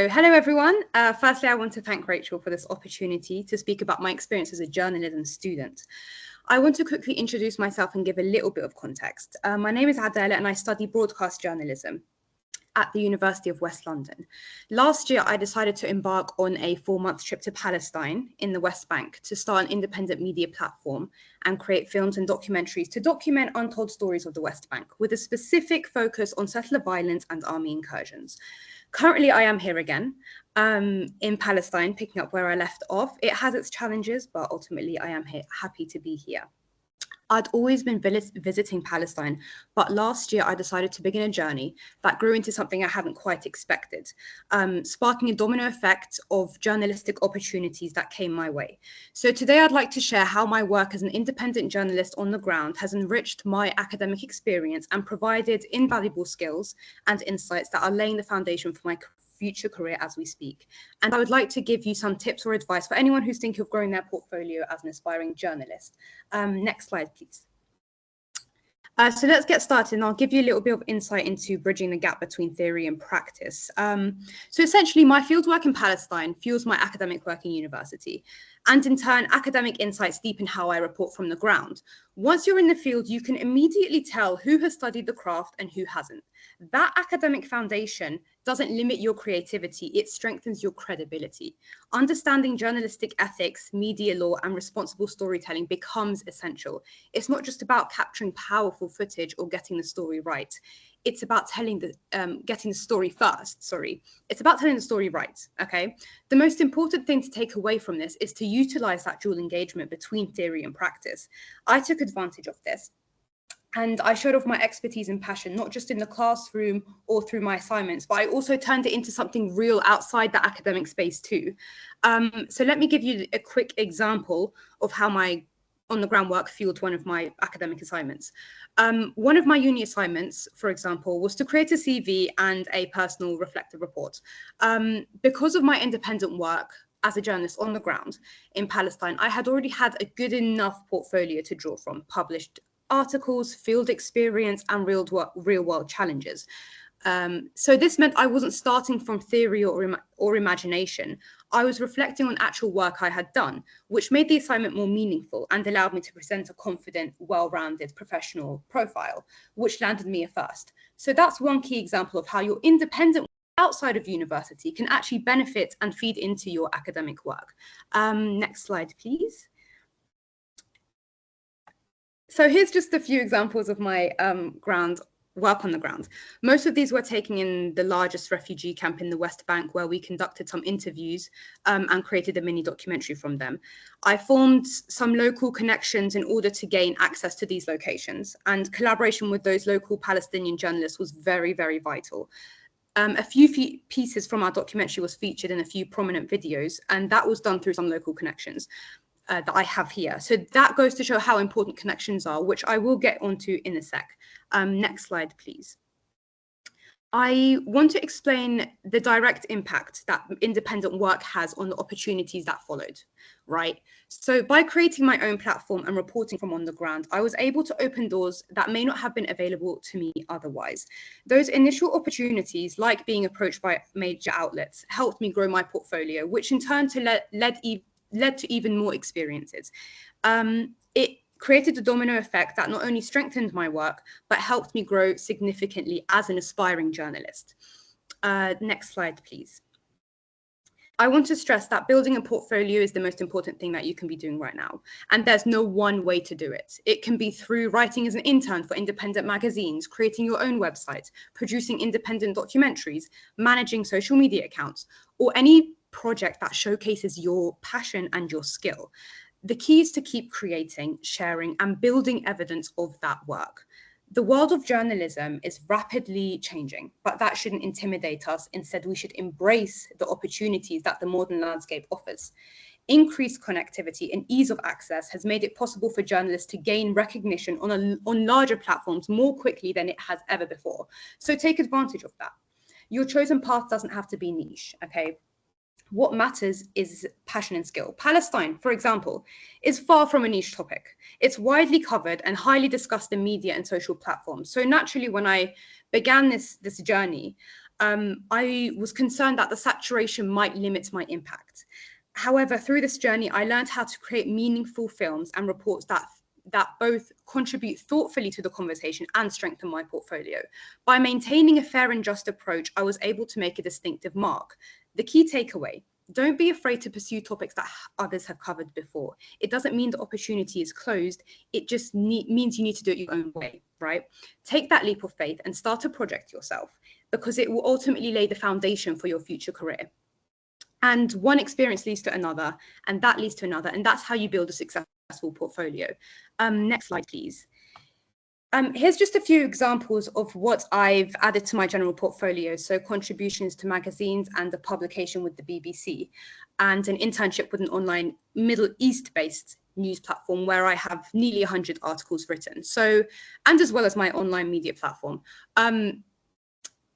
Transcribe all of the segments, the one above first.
So, hello everyone. Firstly, I want to thank Rachel for this opportunity to speak about my experience as a journalism student. I want to quickly introduce myself and give a little bit of context. My name is Adala and I study broadcast journalism at the University of West London. Last year, I decided to embark on a 4-month trip to Palestine in the West Bank to start an independent media platform and create films and documentaries to document untold stories of the West Bank with a specific focus on settler violence and army incursions. Currently, I am here again in Palestine, picking up where I left off. It has its challenges, but ultimately I am happy to be here. I'd always been visiting Palestine, but last year I decided to begin a journey that grew into something I hadn't quite expected, sparking a domino effect of journalistic opportunities that came my way. So today I'd like to share how my work as an independent journalist on the ground has enriched my academic experience and provided invaluable skills and insights that are laying the foundation for my future career as we speak. And I would like to give you some tips or advice for anyone who's thinking of growing their portfolio as an aspiring journalist. Next slide, please. So let's get started, and I'll give you a little bit of insight into bridging the gap between theory and practice. So essentially, my fieldwork in Palestine fuels my academic work in university. And in turn, academic insights deepen how I report from the ground. Once you're in the field, you can immediately tell who has studied the craft and who hasn't. That academic foundation doesn't limit your creativity, it strengthens your credibility. Understanding journalistic ethics, media law, and responsible storytelling becomes essential. It's not just about capturing powerful footage or getting the story right. It's about getting the story first, It's about telling the story right, okay? The most important thing to take away from this is to utilize that dual engagement between theory and practice. I took advantage of this. And I showed off my expertise and passion, not just in the classroom or through my assignments, but I also turned it into something real outside the academic space too. So let me give you a quick example of how my on-the-ground work fueled one of my academic assignments. One of my uni assignments, for example, was to create a CV and a personal reflective report. Because of my independent work as a journalist on the ground in Palestine, I had already had a good enough portfolio to draw from, published articles, field experience, and real-world challenges. So this meant I wasn't starting from theory or imagination. I was reflecting on actual work I had done, which made the assignment more meaningful and allowed me to present a confident, well-rounded professional profile, which landed me a first. So that's one key example of how your independent outside of university can actually benefit and feed into your academic work. Next slide, please. So here's just a few examples of my work on the ground. Most of these were taken in the largest refugee camp in the West Bank, where we conducted some interviews and created a mini documentary from them. I formed some local connections in order to gain access to these locations, and collaboration with those local Palestinian journalists was very, very vital. A few pieces from our documentary was featured in a few prominent videos, and that was done through some local connections that I have here. So that goes to show how important connections are, which I will get onto in a sec. Next slide, please. I want to explain the direct impact that independent work has on the opportunities that followed, right? So by creating my own platform and reporting from on the ground, I was able to open doors that may not have been available to me otherwise. Those initial opportunities, like being approached by major outlets, helped me grow my portfolio, which in turn led to even more experiences. It created a domino effect that not only strengthened my work, but helped me grow significantly as an aspiring journalist. Next slide, please. I want to stress that building a portfolio is the most important thing that you can be doing right now. And there's no one way to do it. It can be through writing as an intern for independent magazines, creating your own website, producing independent documentaries, managing social media accounts, or any project that showcases your passion and your skill. The key is to keep creating, sharing, and building evidence of that work. The world of journalism is rapidly changing, but that shouldn't intimidate us. Instead, we should embrace the opportunities that the modern landscape offers. Increased connectivity and ease of access has made it possible for journalists to gain recognition on larger platforms more quickly than it has ever before. So take advantage of that. Your chosen path doesn't have to be niche, okay? What matters is passion and skill. Palestine, for example, is far from a niche topic. It's widely covered and highly discussed in media and social platforms. So naturally, when I began this journey, I was concerned that the saturation might limit my impact. However, through this journey, I learned how to create meaningful films and reports that both contribute thoughtfully to the conversation and strengthen my portfolio. By maintaining a fair and just approach, I was able to make a distinctive mark. The key takeaway: don't be afraid to pursue topics that others have covered before. It doesn't mean the opportunity is closed. It just means you need to do it your own way, right? Take that leap of faith and start to project yourself, because it will ultimately lay the foundation for your future career. And one experience leads to another, and that leads to another, and that's how you build a successful portfolio. Next slide, please. Here's just a few examples of what I've added to my general portfolio. So contributions to magazines and a publication with the BBC, and an internship with an online Middle East-based news platform where I have nearly 100 articles written. So, and as well as my online media platform.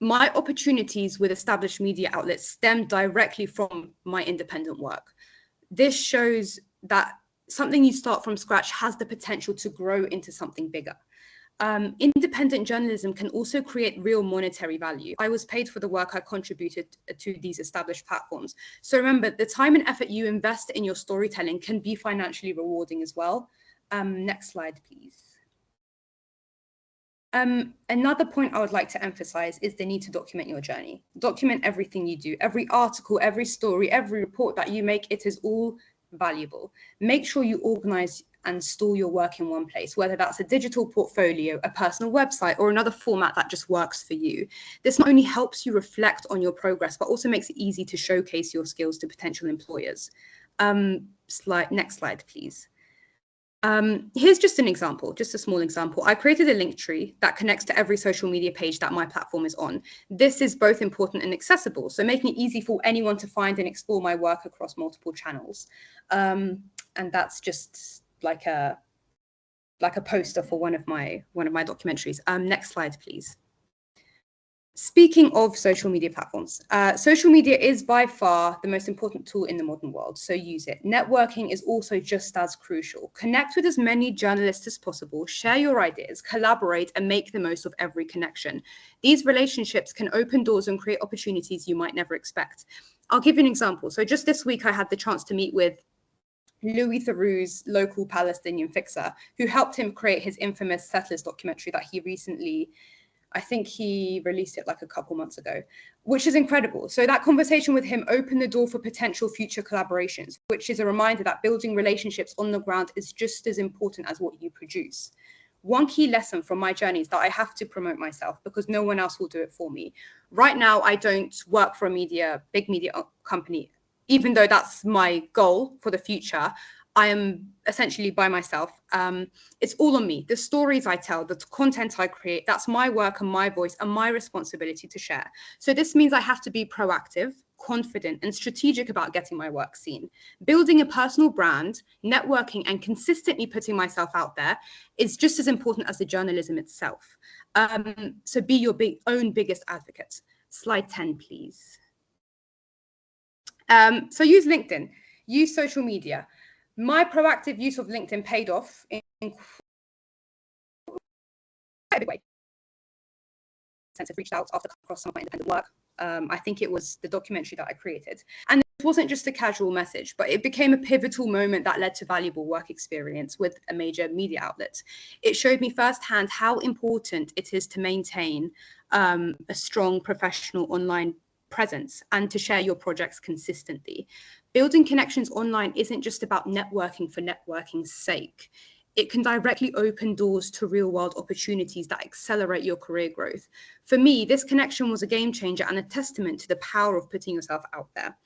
My opportunities with established media outlets stem directly from my independent work. This shows that something you start from scratch has the potential to grow into something bigger. Independent journalism can also create real monetary value. I was paid for the work I contributed to these established platforms. So remember, the time and effort you invest in your storytelling can be financially rewarding as well. Next slide, please. Another point I would like to emphasize is the need to document your journey. Document everything you do, every article, every story, every report that you make. It is all valuable. Make sure you organize and store your work in one place, whether that's a digital portfolio, a personal website, or another format that just works for you. This not only helps you reflect on your progress, but also makes it easy to showcase your skills to potential employers. Next slide, please. Here's just an example, just a small example. I created a link tree that connects to every social media page that my platform is on. This is both important and accessible, so making it easy for anyone to find and explore my work across multiple channels. And that's just like a poster for one of my documentaries. Next slide, please. Speaking of social media platforms, social media is by far the most important tool in the modern world, so use it. Networking is also just as crucial. Connect with as many journalists as possible, share your ideas, collaborate, and make the most of every connection. These relationships can open doors and create opportunities you might never expect. I'll give you an example. So just this week, I had the chance to meet with Louis Theroux's local Palestinian fixer, who helped him create his infamous Settlers documentary that he recently, I think he released it like a couple months ago, which is incredible. So that conversation with him opened the door for potential future collaborations, which is a reminder that building relationships on the ground is just as important as what you produce. One key lesson from my journey is that I have to promote myself because no one else will do it for me. Right now, I don't work for a big media company, even though that's my goal for the future. I am essentially by myself. It's all on me. The stories I tell, the content I create, that's my work and my voice and my responsibility to share. So this means I have to be proactive, confident, and strategic about getting my work seen. Building a personal brand, networking, and consistently putting myself out there is just as important as the journalism itself. So be your own biggest advocate. Slide 10, please. So use LinkedIn, use social media. My proactive use of LinkedIn paid off in quite a big way. Since I've reached out after coming across some of my independent work. I think it was the documentary that I created. And it wasn't just a casual message, but it became a pivotal moment that led to valuable work experience with a major media outlet. It showed me firsthand how important it is to maintain a strong professional online presence and to share your projects consistently. Building connections online isn't just about networking for networking's sake. It can directly open doors to real-world opportunities that accelerate your career growth. For me, this connection was a game changer and a testament to the power of putting yourself out there.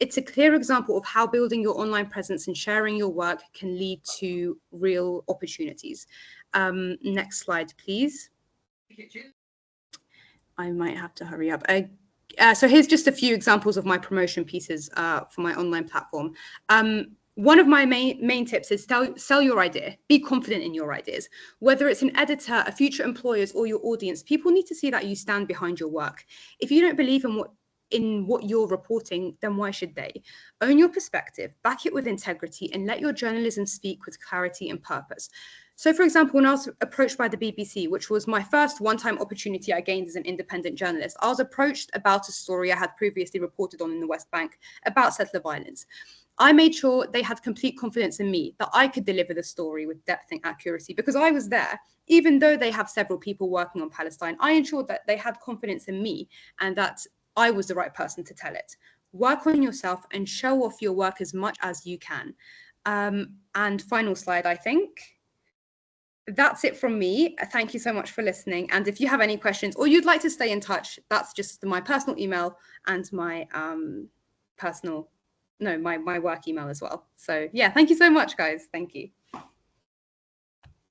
It's a clear example of how building your online presence and sharing your work can lead to real opportunities. Next slide, please. I might have to hurry up. So here's just a few examples of my promotion pieces for my online platform. One of my main tips is sell your idea. Be confident in your ideas. Whether it's an editor, a future employers, or your audience, people need to see that you stand behind your work. If you don't believe in what you're reporting, then why should they? Own your perspective, back it with integrity, and let your journalism speak with clarity and purpose. So, for example, when I was approached by the BBC, which was my first one-time opportunity I gained as an independent journalist, I was approached about a story I had previously reported on in the West Bank about settler violence. I made sure they had complete confidence in me, that I could deliver the story with depth and accuracy, because I was there. Even though they have several people working on Palestine, I ensured that they had confidence in me and that I was the right person to tell it. Work on yourself and show off your work as much as you can. And final slide, I think. That's it from me. Thank you so much for listening. And if you have any questions or you'd like to stay in touch, that's just my personal email and my my work email as well. So yeah, thank you so much, guys. Thank you.